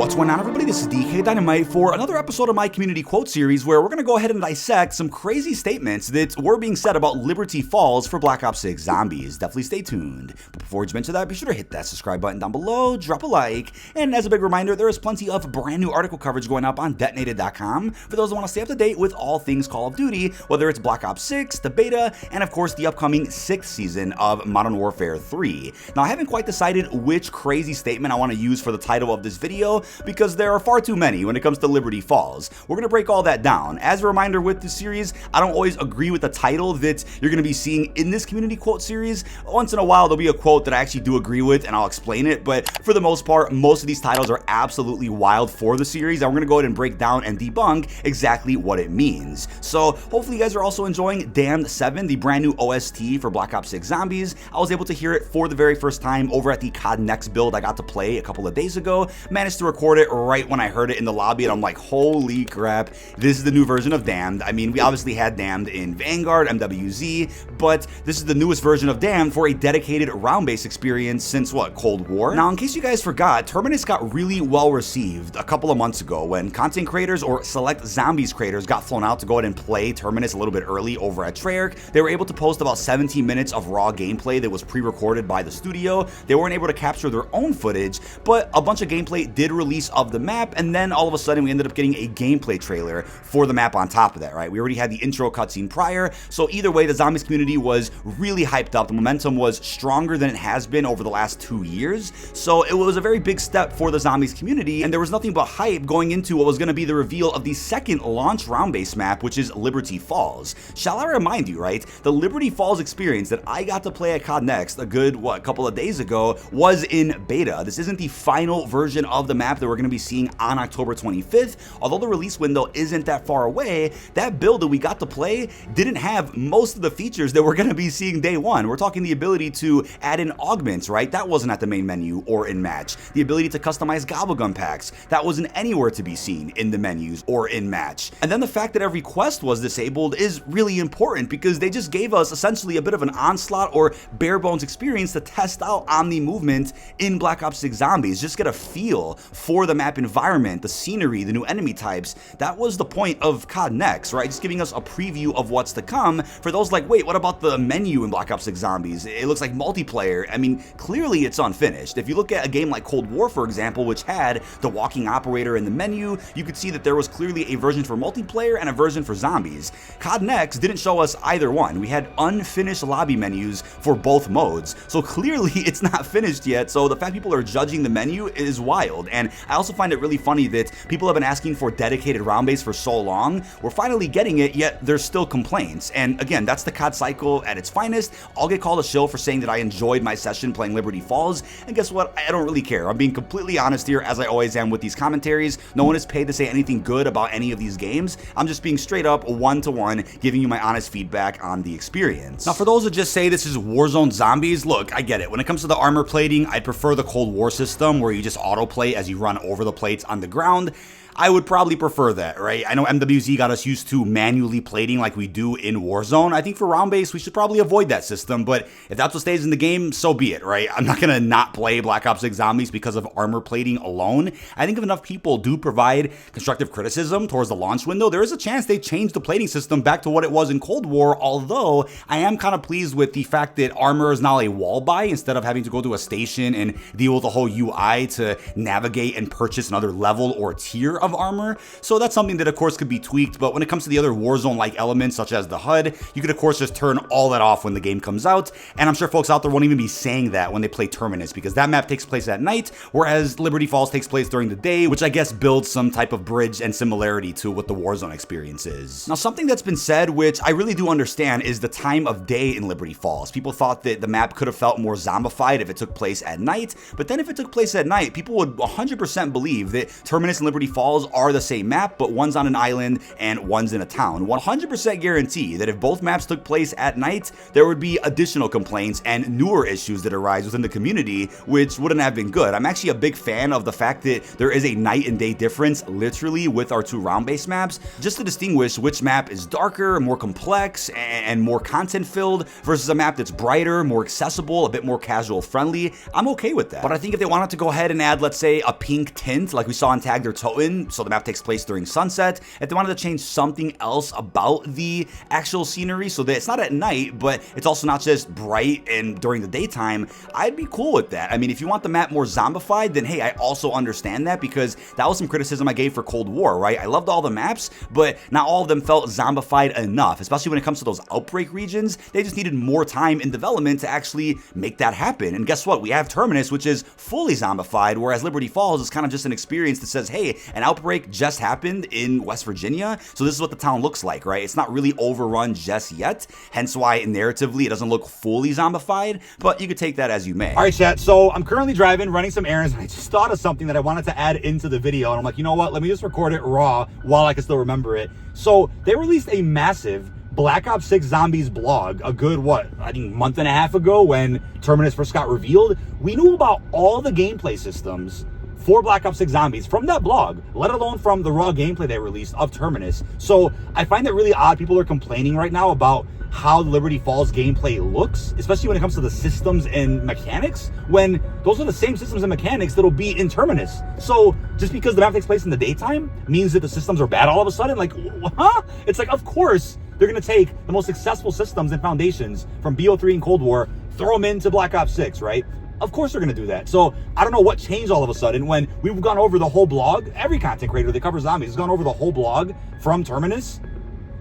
What's going on, everybody? This is dkdynamite for another episode of my community quote series where we're going to go ahead and dissect some crazy statements that were being said about Liberty Falls for Black Ops 6 Zombies. Definitely stay tuned. But before we jump into that, be sure to hit that subscribe button down below, drop a like, and as a big reminder, there is plenty of brand new article coverage going up on detonated.com for those who want to stay up to date with all things Call of Duty, whether it's Black Ops 6, the beta, and of course the upcoming 6th season of Modern Warfare 3. Now, I haven't quite decided which crazy statement I want to use for the title of this video because there are far too many when it comes to Liberty Falls. We're going to break all that down. As a reminder with this series, I don't always agree with the title that you're going to be seeing in this community quote series. Once in a while, there'll be a quote that I actually do agree with and I'll explain it, but for the most part, most of these titles are absolutely wild for the series, and we're going to go ahead and break down and debunk exactly what it means. So hopefully you guys are also enjoying Damned 7, the brand new OST for Black Ops 6 Zombies. I was able to hear it for the very first time over at the COD Next build I got to play a couple of days ago. Managed to record it right when I heard it in the lobby, and I'm like, holy crap, this is the new version of Damned. I mean, we obviously had Damned in Vanguard, MWZ, but this is the newest version of Damned for a dedicated round-based experience since, what, Cold War? Now, in case you guys forgot, Terminus got really well received a couple of months ago when content creators or select Zombies creators got flown out to go ahead and play Terminus a little bit early over at Treyarch. They were able to post about 17 minutes of raw gameplay that was pre-recorded by the studio. They weren't able to capture their own footage, but a bunch of gameplay did release of the map, and then all of a sudden we ended up getting a gameplay trailer for the map on top of that, right? We already had the intro cutscene prior, so either way, the Zombies community was really hyped up. The momentum was stronger than it has been over the last 2 years, so it was a very big step for the Zombies community, and there was nothing but hype going into what was going to be the reveal of the second launch round-based map, which is Liberty Falls. Shall I remind you, right? The Liberty Falls experience that I got to play at COD Next a good, couple of days ago was in beta. This isn't the final version of the map that we're going to be seeing on October 25th. Although the release window isn't that far away, that build that we got to play didn't have most of the features that we're going to be seeing day one. We're talking the ability to add in augments, right? That wasn't at the main menu or in match. The ability to customize gobblegum packs, that wasn't anywhere to be seen in the menus or in match. And then the fact that every quest was disabled is really important because they just gave us essentially a bit of an onslaught or bare bones experience to test out Omni movement in Black Ops 6 Zombies. Just get a feel for the map environment, the scenery, the new enemy types. That was the point of COD Next, right? Just giving us a preview of what's to come for those like, wait, what about the menu in Black Ops 6 Zombies? It looks like multiplayer. I mean, clearly it's unfinished. If you look at a game like Cold War, for example, which had the walking operator in the menu, you could see that there was clearly a version for multiplayer and a version for zombies. COD Next didn't show us either one. We had unfinished lobby menus for both modes, so clearly it's not finished yet. So the fact people are judging the menu is wild, and I also find it really funny that people have been asking for dedicated round base for so long. We're finally getting it, yet there's still complaints. And again, that's the COD cycle at its finest. I'll get called a shill for saying that I enjoyed my session playing Liberty Falls, and guess what? I don't really care. I'm being completely honest here, as I always am with these commentaries. No one is paid to say anything good about any of these games. I'm just being straight up one-to-one, giving you my honest feedback on the experience. Now, for those that just say this is Warzone Zombies, look, I get it. When it comes to the armor plating, I'd prefer the Cold War system where you just autoplate as you run over the plates on the ground. I would probably prefer that, right? I know MWZ got us used to manually plating like we do in Warzone. I think for round base, we should probably avoid that system, but if that's what stays in the game, so be it, right? I'm not gonna not play Black Ops 6 Zombies because of armor plating alone. I think if enough people do provide constructive criticism towards the launch window, there is a chance they change the plating system back to what it was in Cold War, although I am kind of pleased with the fact that armor is now a wall buy instead of having to go to a station and deal with the whole UI to navigate and purchase another level or tier of armor. So that's something that of course could be tweaked, but when it comes to the other Warzone-like elements such as the HUD, you could of course just turn all that off when the game comes out, and I'm sure folks out there won't even be saying that when they play Terminus because that map takes place at night, whereas Liberty Falls takes place during the day, which I guess builds some type of bridge and similarity to what the Warzone experience is. Now, something that's been said, which I really do understand, is the time of day in Liberty Falls. People thought that the map could have felt more zombified if it took place at night, but then if it took place at night, people would 100% believe that Terminus and Liberty Falls Falls are the same map, but one's on an island and one's in a town. 100% guarantee that if both maps took place at night, there would be additional complaints and newer issues that arise within the community, which wouldn't have been good. I'm actually a big fan of the fact that there is a night and day difference literally with our two round-based maps, just to distinguish which map is darker, more complex, and more content-filled versus a map that's brighter, more accessible, a bit more casual-friendly. I'm okay with that. But I think if they wanted to go ahead and add, let's say, a pink tint like we saw in Tag Their Toten, so the map takes place during sunset, if they wanted to change something else about the actual scenery so that it's not at night, but it's also not just bright and during the daytime, I'd be cool with that. I mean, if you want the map more zombified, then hey, I also understand that, because that was some criticism I gave for Cold War, right? I loved all the maps, but not all of them felt zombified enough, especially when it comes to those outbreak regions. They just needed more time in development to actually make that happen. And guess what? We have Terminus, which is fully zombified, whereas Liberty Falls is kind of just an experience that says, hey, an outbreak just happened in West Virginia, so this is what the town looks like, right? It's not really overrun just yet, hence why narratively it doesn't look fully zombified, but you could take that as you may. All right, chat, so I'm currently driving, running some errands, and I just thought of something that I wanted to add into the video, and I'm like, you know what, let me just record it raw while I can still remember it. So they released a massive Black Ops 6 Zombies blog a good, what, I think month and a half ago when Terminus first got revealed. We knew about all the gameplay systems for Black Ops 6 Zombies from that blog, let alone from the raw gameplay they released of Terminus. So I find it really odd people are complaining right now about how Liberty Falls gameplay looks, especially when it comes to the systems and mechanics, when those are the same systems and mechanics that'll be in Terminus. So just because the map takes place in the daytime means that the systems are bad all of a sudden? Like, huh? It's like, of course, they're going to take the most successful systems and foundations from BO3 and Cold War, throw them into Black Ops 6, right? Of course they're going to do that. So I don't know what changed all of a sudden when we've gone over the whole blog. Every content creator that covers zombies has gone over the whole blog from Terminus,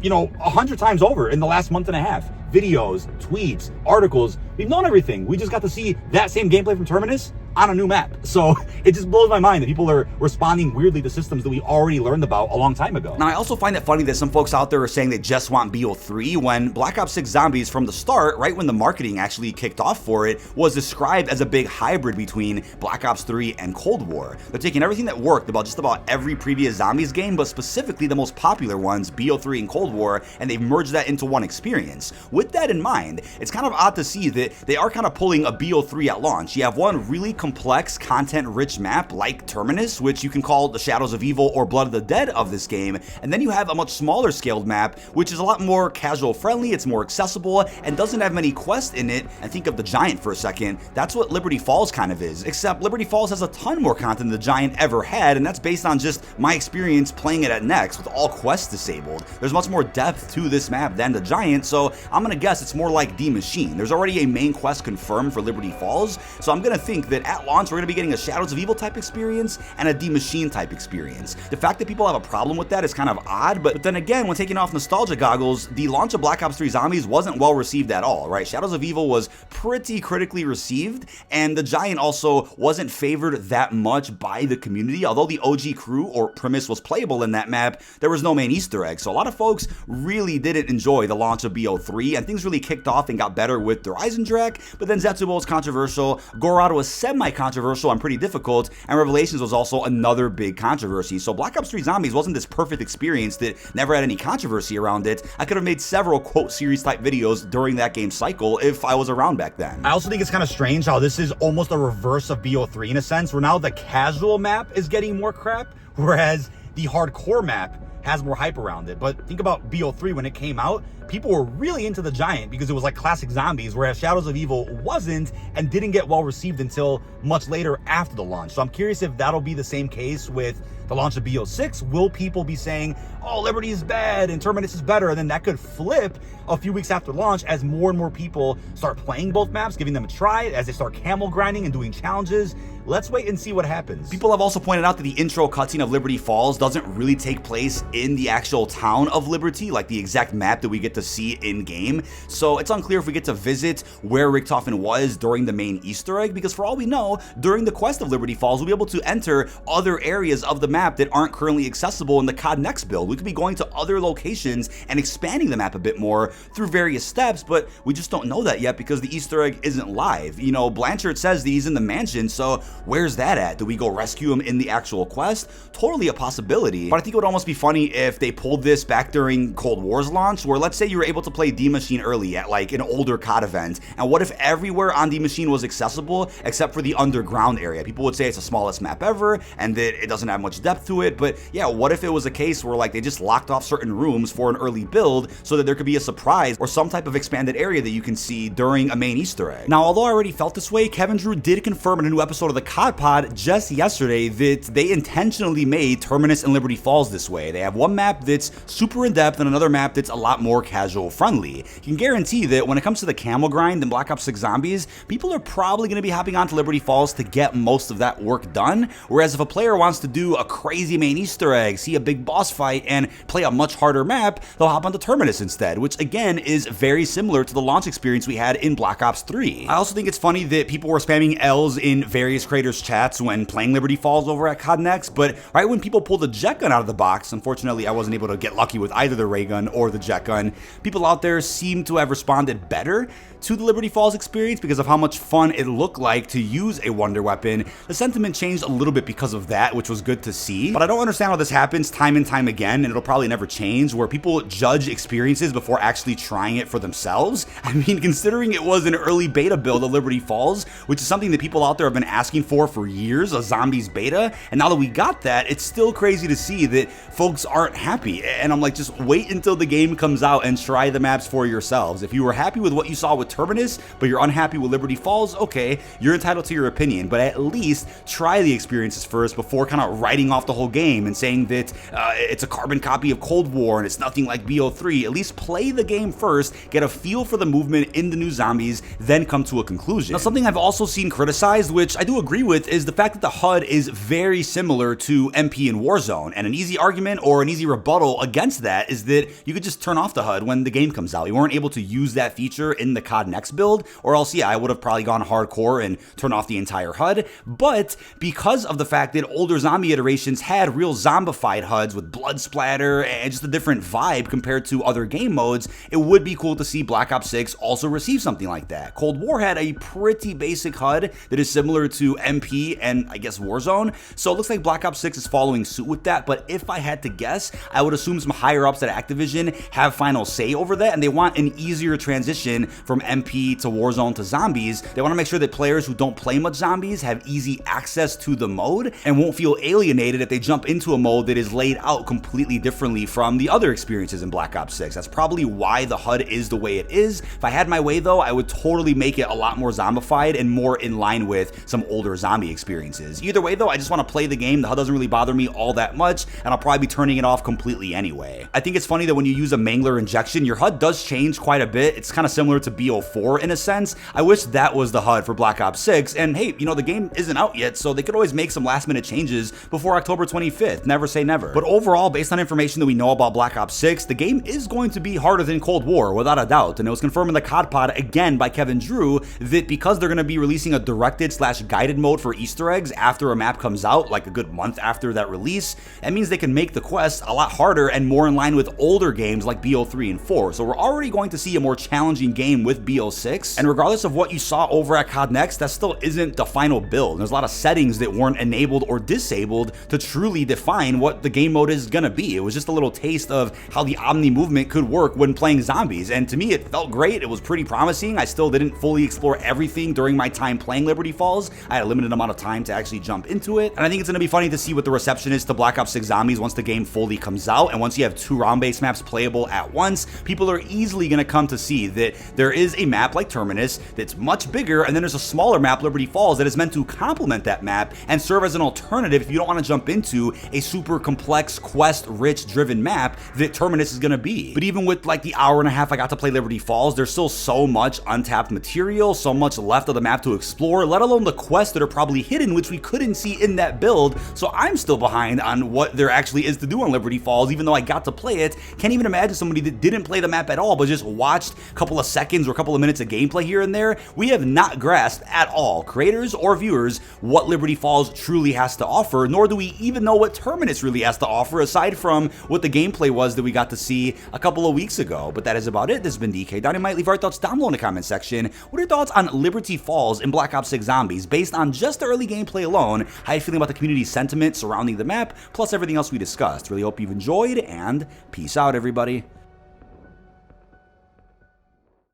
you know, 100 times over in the last month and a half. Videos, tweets, articles. We've known everything. We just got to see that same gameplay from Terminus on a new map. So it just blows my mind that people are responding weirdly to systems that we already learned about a long time ago. Now, I also find it funny that some folks out there are saying they just want BO3 when Black Ops 6 Zombies from the start, right when the marketing actually kicked off for it, was described as a big hybrid between Black Ops 3 and Cold War. They're taking everything that worked about just about every previous Zombies game, but specifically the most popular ones, BO3 and Cold War, and they've merged that into one experience. With that in mind, it's kind of odd to see that they are kind of pulling a BO3 at launch. You have one really complex, content-rich map like Terminus, which you can call the Shadows of Evil or Blood of the Dead of this game, and then you have a much smaller scaled map, which is a lot more casual-friendly, it's more accessible, and doesn't have many quests in it. And think of the Giant for a second. That's what Liberty Falls kind of is, except Liberty Falls has a ton more content than the Giant ever had, and that's based on just my experience playing it at Next with all quests disabled. There's much more depth to this map than the Giant, so I'm gonna guess it's more like D Machine. There's already a main quest confirmed for Liberty Falls, so I'm gonna think that at launch we're gonna be getting a Shadows of Evil type experience and a D Machine type experience. The fact that people have a problem with that is kind of odd, but then again, when taking off nostalgia goggles, the launch of Black Ops 3 Zombies wasn't well received at all, right? Shadows of Evil was pretty critically received, and the Giant also wasn't favored that much by the community. Although the OG crew or premise was playable in that map, there was no main Easter egg, so a lot of folks really didn't enjoy the launch of BO3, and things really kicked off and got better with the Eisendrache, but then Zetsubo was controversial, Gorod was semi-controversial and pretty difficult, and Revelations was also another big controversy. So Black Ops 3 Zombies wasn't this perfect experience that never had any controversy around it. I could have made several quote series type videos during that game cycle if I was around back then. I also think it's kind of strange how this is almost a reverse of BO3 in a sense, where now the casual map is getting more crap, whereas the hardcore map has more hype around it. But think about BO3 when it came out, people were really into the Giant because it was like classic zombies, whereas Shadows of Evil wasn't and didn't get well received until much later after the launch. So I'm curious if that'll be the same case with the launch of BO6. Will people be saying, oh, Liberty is bad and Terminus is better? And then that could flip a few weeks after launch as more and more people start playing both maps, giving them a try, as they start camel grinding and doing challenges. Let's wait and see what happens. People have also pointed out that the intro cutscene of Liberty Falls doesn't really take place in the actual town of Liberty, like the exact map that we get to see in-game. So it's unclear if we get to visit where Richtofen was during the main Easter egg, because for all we know, during the quest of Liberty Falls, we'll be able to enter other areas of the map that aren't currently accessible in the COD Next build. We could be going to other locations and expanding the map a bit more through various steps, but we just don't know that yet because the Easter egg isn't live. You know, Blanchard says that he's in the mansion, so where's that at? Do we go rescue him in the actual quest? Totally a possibility, but I think it would almost be funny if they pulled this back during Cold War's launch, where let's say you were able to play D Machine early at like an older COD event, and what if everywhere on D Machine was accessible except for the underground area? People would say it's the smallest map ever and that it doesn't have much depth to it, but yeah, what if it was a case where like they just locked off certain rooms for an early build so that there could be a surprise or some type of expanded area that you can see during a main Easter egg? Now, although I already felt this way, Kevin Drew did confirm in a new episode of the COD Pod just yesterday that they intentionally made Terminus and Liberty Falls this way. They have one map that's super in depth and another map that's a lot more casual friendly. You can guarantee that when it comes to the camel grind in Black Ops 6 Zombies, people are probably going to be hopping onto Liberty Falls to get most of that work done, whereas if a player wants to do a crazy main Easter egg, see a big boss fight, and play a much harder map, they'll hop onto Terminus instead, which again is very similar to the launch experience we had in Black Ops 3. I also think it's funny that people were spamming L's in various creators' chats when playing Liberty Falls over at COD Next, but right when people pulled the jet gun out of the box, unfortunately I wasn't able to get lucky with either the ray gun or the jet gun, people out there seem to have responded better to the Liberty Falls experience because of how much fun it looked like to use a wonder weapon. The sentiment changed a little bit because of that, which was good to see, but I don't understand how this happens time and time again, and it'll probably never change, where people judge experiences before actually trying it for themselves. I mean, considering it was an early beta build of Liberty Falls, which is something that people out there have been asking for years, a zombies beta, and now that we got that, it's still crazy to see that folks aren't happy, and I'm like, just wait until the game comes out and try the maps for yourselves. If you were happy with what you saw with Terminus, but you're unhappy with Liberty Falls, okay, you're entitled to your opinion, but at least try the experiences first before kind of writing off the whole game and saying that it's a carbon copy of Cold War and it's nothing like BO3. At least play the game first, get a feel for the movement in the new zombies, then come to a conclusion. Now, something I've also seen criticized, which I do agree with, is the fact that the HUD is very similar to MP in Warzone, and an easy argument or an easy rebuttal against that is that you could just turn off the HUD when the game comes out. You weren't able to use that feature in the COD Next build, or else yeah, I would have probably gone hardcore and turned off the entire HUD, but because of the fact that older zombie iterations had real zombified HUDs with blood splatter and just a different vibe compared to other game modes, it would be cool to see Black Ops 6 also receive something like that. Cold War had a pretty basic HUD that is similar to MP and I guess Warzone, so it looks like Black Ops 6 is following suit with that, but if I had to guess, I would assume some higher ups at Activision have final say over that, and they want an easier transition from MP to Warzone to zombies. They want to make sure that players who don't play much zombies have easy access to the mode and won't feel alienated if they jump into a mode that is laid out completely differently from the other experiences in Black Ops 6. That's probably why the HUD is the way it is. If I had my way though, I would totally make it a lot more zombified and more in line with some older zombie experiences. Either way though, I just want to play the game. The HUD doesn't really bother me all that much, and I'll probably be turning it off completely anyway. I think it's funny that when you use a Mangler injection, your HUD does change quite a bit. It's kind of similar to BO4 in a sense. I wish that was the HUD for Black Ops 6, and hey, you know, the game isn't out yet, so they could always make some last minute changes before October 25th. Never say never. But overall, based on information that we know about Black Ops 6, the game is going to be harder than Cold War, without a doubt, and it was confirmed in the COD Pod again by Kevin Drew that because they're going to be releasing a directed/guided mode for Easter eggs after a map comes out, like a good month after that release, that means they can make the quest a lot harder and more in line with older games like BO3 and 4. So we're already going to see a more challenging game with BO6, and regardless of what you saw over at COD Next, that still isn't the final build. There's a lot of settings that weren't enabled or disabled to truly define what the game mode is gonna be. It was just a little taste of how the Omni movement could work when playing zombies, and to me it felt great. It was pretty promising. I still didn't fully explore everything during my time playing Liberty Falls. I had a limited amount of time to actually jump into it, and I think it's gonna be funny to see what the reception is to Black Ops 6 Zombies once the game fully comes out, and once you have 2 round-based maps playable at once, people are easily gonna come to see that there is a map like Terminus that's much bigger, and then there's a smaller map, Liberty Falls, that is meant to complement that map and serve as an alternative if you don't want to jump into a super complex, quest-rich driven map that Terminus is going to be. But even with like the hour and a half I got to play Liberty Falls, there's still so much untapped material, so much left of the map to explore, let alone the quests that are probably hidden, which we couldn't see in that build. So I'm still behind on what there actually is to do on Liberty Falls, even though I got to play it. Can't even imagine somebody that didn't play the map at all, but just watched a couple of seconds or a couple of minutes of gameplay here and there. We have not grasped at all, creators or viewers, what Liberty Falls truly has to offer, nor do we we even know what Terminus really has to offer aside from what the gameplay was that we got to see a couple of weeks ago. But that is about it. This has been dkdynamite. Leave our thoughts down below in the comment section. What are your thoughts on Liberty Falls in Black Ops 6 Zombies based on just the early gameplay alone? How are you feeling about the community sentiment surrounding the map, plus everything else we discussed? Really hope you've enjoyed, and peace out, everybody.